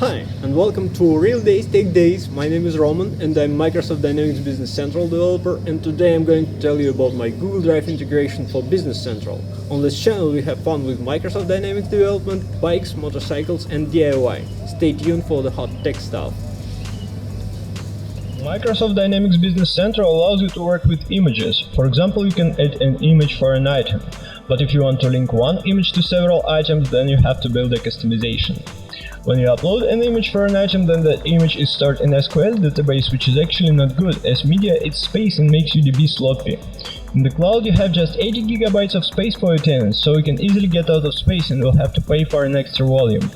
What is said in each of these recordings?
Hi, and welcome to Real Days Tech Days. My name is Roman, and I'm Microsoft Dynamics Business Central developer, and today I'm going to tell you about my Google Drive integration for Business Central. On this channel we have fun with Microsoft Dynamics development, bikes, motorcycles and DIY. Stay tuned for the hot tech stuff. Microsoft Dynamics Business Central allows you to work with images. For example, you can add an image for an item. But if you want to link one image to several items, then you have to build a customization. When you upload an image for an item, then that image is stored in SQL database, which is actually not good, as media eats space and makes UDB sloppy. In the cloud you have just 80 GB of space for your tenants, so you can easily get out of space and will have to pay for an extra volume.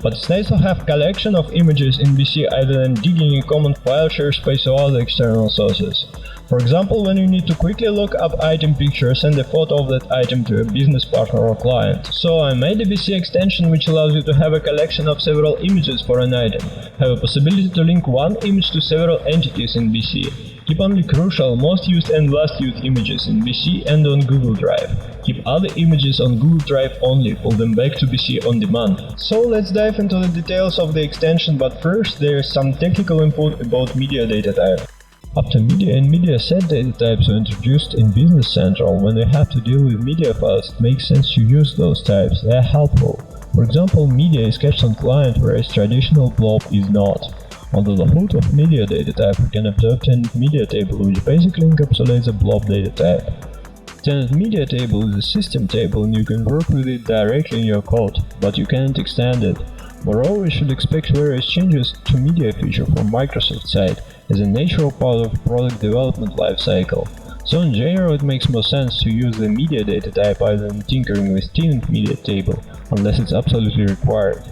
But it's nice to have collection of images in BC other than digging a common file share space or other external sources. For example, when you need to quickly look up item picture, send a photo of that item to a business partner or client. So I made a BC extension which allows you to have a collection of several images for an item. Have a possibility to link one image to several entities in BC. Keep only crucial, most used and last used images in BC and on Google Drive. Keep other images on Google Drive only, pull them back to BC on demand. So let's dive into the details of the extension, but first there is some technical info about media data type. After media and media set data types were introduced in Business Central, when we have to deal with media files, it makes sense to use those types, they are helpful. For example, media is cached on client, whereas traditional blob is not. Under the hood of media data type, we can observe tenant media table, which basically encapsulates a blob data type. Tenant media table is a system table and you can work with it directly in your code, but you can't extend it. Moreover, you should expect various changes to media feature from Microsoft side as a natural part of product development lifecycle. So in general it makes more sense to use the media data type other than tinkering with tenant media table, unless it's absolutely required.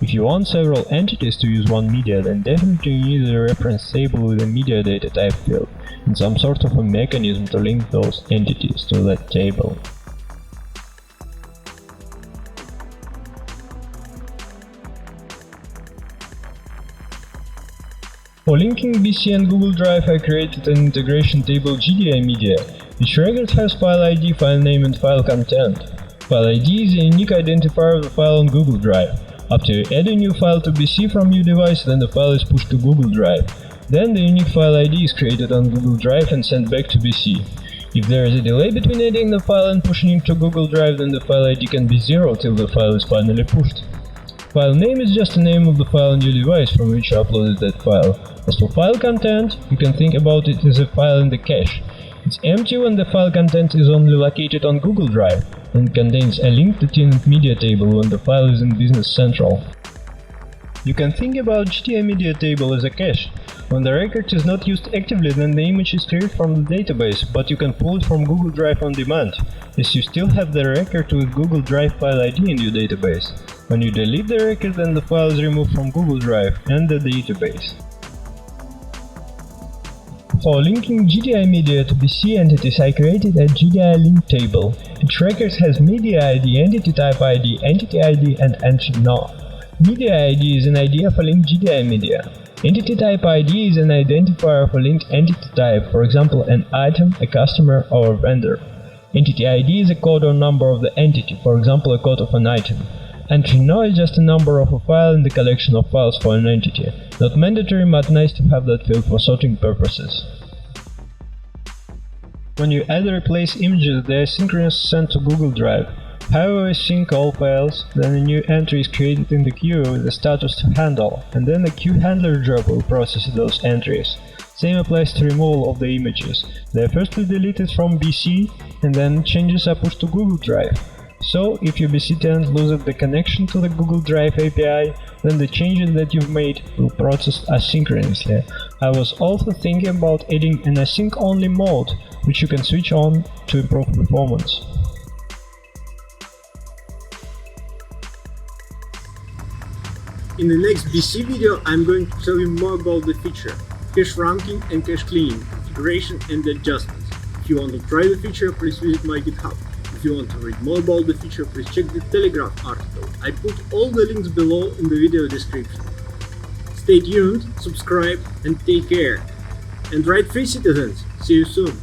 If you want several entities to use one media, then definitely you need a reference table with a media data type field, and some sort of a mechanism to link those entities to that table. For linking BC and Google Drive, I created an integration table GDI media. Each record has file ID, file name and file content. File ID is a unique identifier of the file on Google Drive. After you add a new file to BC from your device, then the file is pushed to Google Drive. Then the unique file ID is created on Google Drive and sent back to BC. If there is a delay between adding the file and pushing it to Google Drive, then the file ID can be 0 till the file is finally pushed. File name is just the name of the file on your device from which you uploaded that file. As for file content, you can think about it as a file in the cache. It's empty when the file content is only located on Google Drive, and contains a link to tenant media table when the file is in Business Central. You can think about GTI media table as a cache. When the record is not used actively, then the image is cleared from the database, but you can pull it from Google Drive on demand, as you still have the record with Google Drive file ID in your database. When you delete the record, then the file is removed from Google Drive and the database. For linking GDI media to BC entities, I created a GDI link table. Each record has media ID, entity type ID, entity ID and entry no. Media ID is an ID for linked GDI media. Entity type ID is an identifier for linked entity type, for example an item, a customer or a vendor. Entity ID is a code or number of the entity, for example a code of an item. Entry no is just a number of a file in the collection of files for an entity. Not mandatory, but nice to have that field for sorting purposes. When you add or replace images, they are synchronously sent to Google Drive. However, we sync all files, then a new entry is created in the queue with a status to handle, and then the queue handler job will process those entries. Same applies to removal of the images. They are firstly deleted from BC, and then changes are pushed to Google Drive. So, if your BC tenant loses the connection to the Google Drive API, then the changes that you've made will process asynchronously. I was also thinking about adding an async-only mode, which you can switch on to improve performance. In the next BC video I'm going to tell you more about the feature, cache ranking and cache cleaning, configuration and adjustments. If you want to try the feature, please visit my GitHub. If you want to read more about the feature, please check the Telegraph article. I put all the links below in the video description. Stay tuned, subscribe and take care. And write free citizens. See you soon.